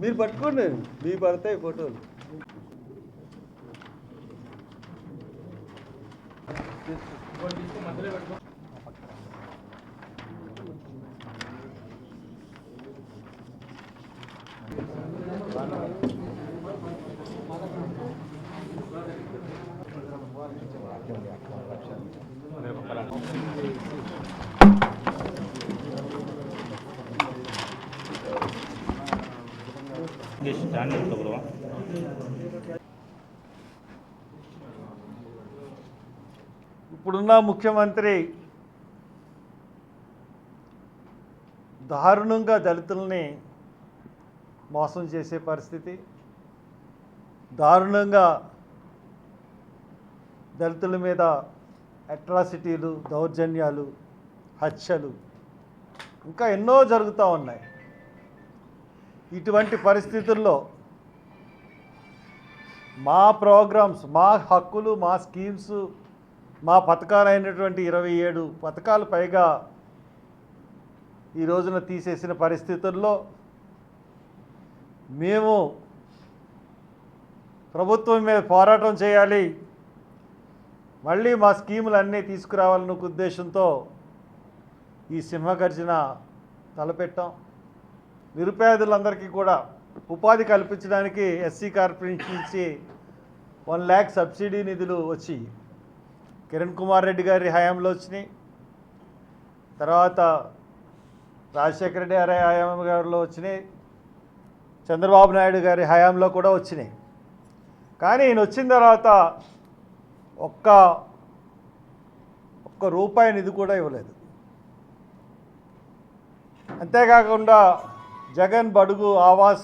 మీరు పట్టుకోండి, మీ పడతాయి ఫోటోలు. ఇప్పుడున్న ముఖ్యమంత్రి దారుణంగా దళితుల్ని మోసం చేసే పరిస్థితి, దారుణంగా దళితుల మీద అట్రాసిటీలు, దౌర్జన్యాలు, హత్యలు ఇంకా ఎన్నో జరుగుతూ ఉన్నాయి. ఇటువంటి పరిస్థితుల్లో మా ప్రోగ్రామ్స్, మా హక్కులు, మా స్కీమ్స్, మా పథకాలు అయినటువంటి 27 పథకాలు పైగా ఈ రోజున తీసేసిన పరిస్థితుల్లో మేము ప్రభుత్వం మీద పోరాటం చేయాలి, మళ్ళీ మా స్కీములన్నీ తీసుకురావాలన్న ఉద్దేశంతో ఈ సింహగర్జన తలపెట్టాం. నిరుపేదలందరికీ కూడా ఉపాధి కల్పించడానికి ఎస్సీ కార్పొరేషన్ నుంచి 1 lakh సబ్సిడీ నిధులు వచ్చి కిరణ్ కుమార్ రెడ్డి గారి హయాంలో వచ్చినాయి. తర్వాత రాజశేఖర రెడ్డి గారి హయాంలో వచ్చినాయి, చంద్రబాబు నాయుడు గారి హయాంలో కూడా వచ్చినాయి. కానీ ఈయన వచ్చిన తర్వాత ఒక్క రూపాయి నిధి కూడా ఇవ్వలేదు. అంతేకాకుండా జగన్ బడుగు ఆవాస్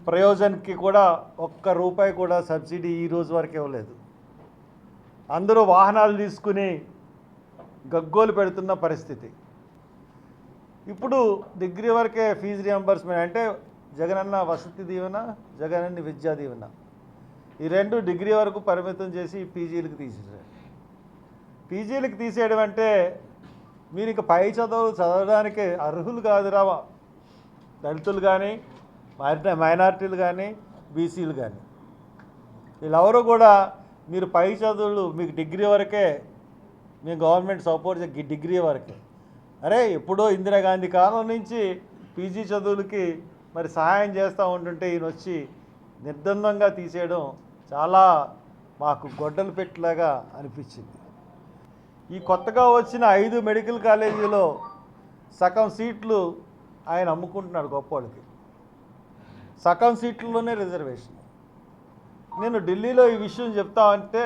ప్రయోజన్కి కూడా ఒక్క రూపాయి కూడా సబ్సిడీ ఈ రోజు వరకు ఇవ్వలేదు. అందరూ వాహనాలు తీసుకుని గగ్గోలు పెడుతున్న పరిస్థితి. ఇప్పుడు డిగ్రీ వరకే ఫీజు రియంబర్స్మెంట్, అంటే జగనన్న వసతి దీవెన, జగనన్న విద్యా దీవెన, ఈ రెండు డిగ్రీ వరకు పరిమితం చేసి పీజీలకు తీసేసారు. పీజీలకు తీసేయడం అంటే మీరు ఇక పై చదువులు చదవడానికి అర్హులు కాదురా దళితులు కానీ, మైనారిటీలు కానీ, బీసీలు కానీ. వీళ్ళెవరూ కూడా మీరు పై చదువులు మీకు డిగ్రీ వరకే, మీ గవర్నమెంట్ సపోర్ట్ డిగ్రీ వరకే. అరే ఎప్పుడో ఇందిరాగాంధీ కాలం నుంచి పీజీ చదువులకి మరి సహాయం చేస్తూ ఉంటుంటే ఈయన వచ్చి నిర్బంధంగా తీసేయడం చాలా మాకు గొడ్డలు పెట్టలాగా అనిపించింది. ఈ కొత్తగా వచ్చిన 5 మెడికల్ కాలేజీలో సగం సీట్లు ఆయన అమ్ముకుంటున్నాడు గొప్పవాళ్ళకి. సగం సీట్లలోనే రిజర్వేషన్. నేను ఢిల్లీలో ఈ విషయం చెప్తా అంటే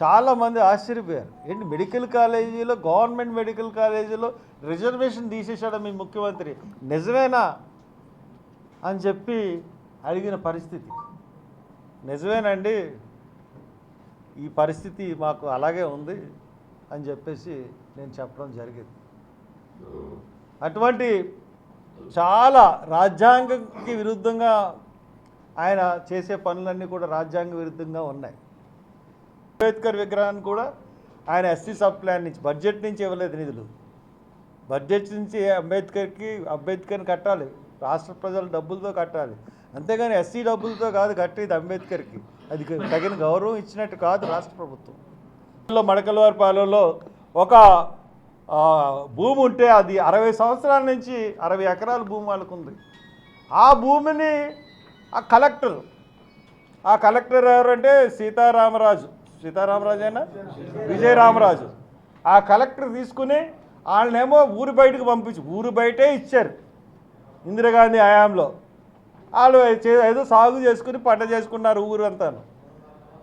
చాలామంది ఆశ్చర్యపోయారు. ఏంటి మెడికల్ కాలేజీలో, గవర్నమెంట్ మెడికల్ కాలేజీలో రిజర్వేషన్ తీసేసాడు మీ ముఖ్యమంత్రి, నిజమేనా అని చెప్పి అడిగిన పరిస్థితి. నిజమేనండి, ఈ పరిస్థితి మాకు అలాగే ఉంది అని చెప్పేసి నేను చెప్పడం జరిగింది. అటువంటి చాలా రాజ్యాంగకి విరుద్ధంగా ఆయన చేసే పనులన్నీ కూడా రాజ్యాంగ విరుద్ధంగా ఉన్నాయి. అంబేద్కర్ విగ్రహాన్ని కూడా ఆయన ఎస్సీ సబ్ ప్లాన్ నుంచి, బడ్జెట్ నుంచి ఇవ్వలేదు నిధులు. బడ్జెట్ నుంచి అంబేద్కర్ని కట్టాలి, రాష్ట్ర ప్రజల డబ్బులతో కట్టాలి, అంతేగాని ఎస్సీ డబ్బులతో కాదు కట్టేది అంబేద్కర్కి. అది తగిన గౌరవం ఇచ్చినట్టు కాదు రాష్ట్ర ప్రభుత్వం. మడకలవారిపాలెంలో ఒక భూమి ఉంటే అది 60 సంవత్సరాల నుంచి 60 ఎకరాల భూమి వాళ్ళకు ఉంది. ఆ భూమిని ఆ కలెక్టర్ ఎవరంటే సీతారామరాజు అయినా విజయరామరాజు, ఆ కలెక్టర్ తీసుకుని వాళ్ళనేమో ఊరు బయటకు పంపించి, ఊరు బయటే ఇచ్చారు ఇందిరాగాంధీ హయాంలో. వాళ్ళు ఏదో సాగు చేసుకుని పంట చేసుకున్నారు ఊరంతాను.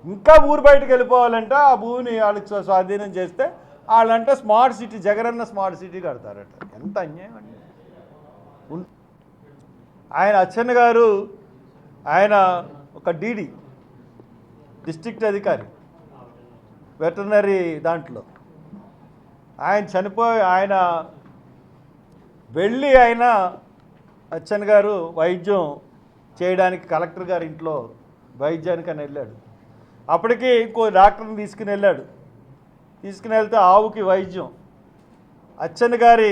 ఇంకా ఊరు బయటకు వెళ్ళిపోవాలంటే ఆ భూమిని వాళ్ళకి స్వాధీనం చేస్తే వాళ్ళంటే smart city, Jagananna smart city కడతారట. ఎంత అన్యాయం అండి. ఆయన అచ్చెన్న గారు, ఆయన ఒక డీడీ, డిస్ట్రిక్ట్ అధికారి వెటర్నరీ దాంట్లో, ఆయన చనిపోయి ఆయన వెళ్ళి ఆయన అచ్చెన్న గారు వైద్యం చేయడానికి కలెక్టర్ గారి ఇంట్లో వైద్యానికి అని వెళ్ళాడు. అప్పటికి ఇంకో డాక్టర్ని తీసుకుని వెళ్తే ఆవుకి వైద్యం, అచ్చెన్న గారు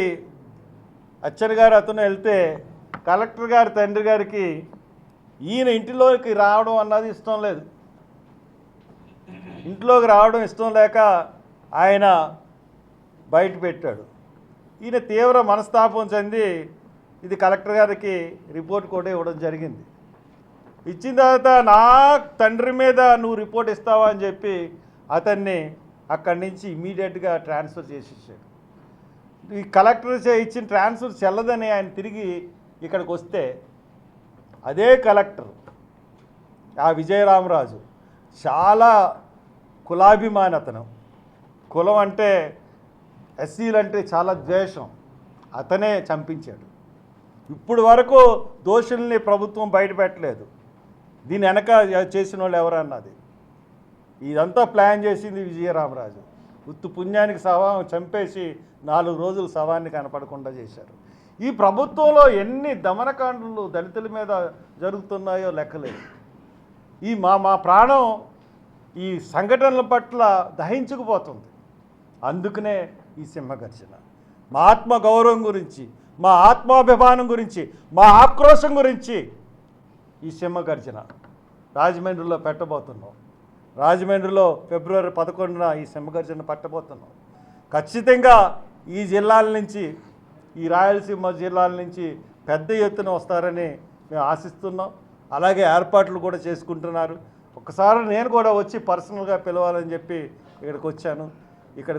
అతను వెళ్తే కలెక్టర్ గారి తండ్రి గారికి ఈయన ఇంటిలోకి రావడం అన్నది ఇష్టం లేదు. ఇంట్లోకి రావడం ఇష్టం లేక ఆయన బయట పెట్టాడు. ఈయన తీవ్ర మనస్తాపం చెంది ఇది కలెక్టర్ గారికి రిపోర్ట్ కూడా ఇవ్వడం జరిగింది. ఇచ్చిన తర్వాత నా తండ్రి మీద నువ్వు రిపోర్ట్ ఇస్తావా అని చెప్పి అతన్ని అక్కడి నుంచి ఇమీడియట్గా ట్రాన్స్ఫర్ చేసేసాడు. ఈ కలెక్టర్ ఇచ్చిన ట్రాన్స్ఫర్ చెల్లదని ఆయన తిరిగి ఇక్కడికి వస్తే అదే కలెక్టర్ ఆ విజయరామరాజు చాలా కులాభిమాని. అతను కులం అంటే ఎస్సీలు అంటే చాలా ద్వేషం. అతనే చంపించాడు. ఇప్పుడు వరకు దోషుల్ని ప్రభుత్వం బయటపెట్టలేదు. దీని వెనక చేసిన వాళ్ళు ఎవరన్నది. ఇదంతా ప్లాన్ చేసింది విజయరామరాజు. ఉత్తు పుణ్యానికి శవం చంపేసి 4 రోజులు శవాన్ని కనపడకుండా చేశారు. ఈ ప్రభుత్వంలో ఎన్ని దమనకాండలు దళితుల మీద జరుగుతున్నాయో లెక్కలేదు. ఈ మా ప్రాణం ఈ సంఘటనల పట్ల దహించుకుపోతుంది. అందుకనే ఈ సింహగర్జన మా ఆత్మగౌరవం గురించి, మా ఆత్మాభిమానం గురించి, మా ఆక్రోశం గురించి ఈ సింహగర్జన రాజమండ్రిలో పెట్టబోతున్నాం. రాజమండ్రిలో ఫిబ్రవరి 11న ఈ సింహగర్జన పట్టబోతున్నాం. ఖచ్చితంగా ఈ జిల్లాల నుంచి, ఈ రాయలసీమ జిల్లాల నుంచి పెద్ద ఎత్తున వస్తారని మేము ఆశిస్తున్నాం. అలాగే ఏర్పాట్లు కూడా చేసుకుంటున్నారు. ఒకసారి నేను కూడా వచ్చి పర్సనల్గా పిలవాలని చెప్పి ఇక్కడికి వచ్చాను. ఇక్కడ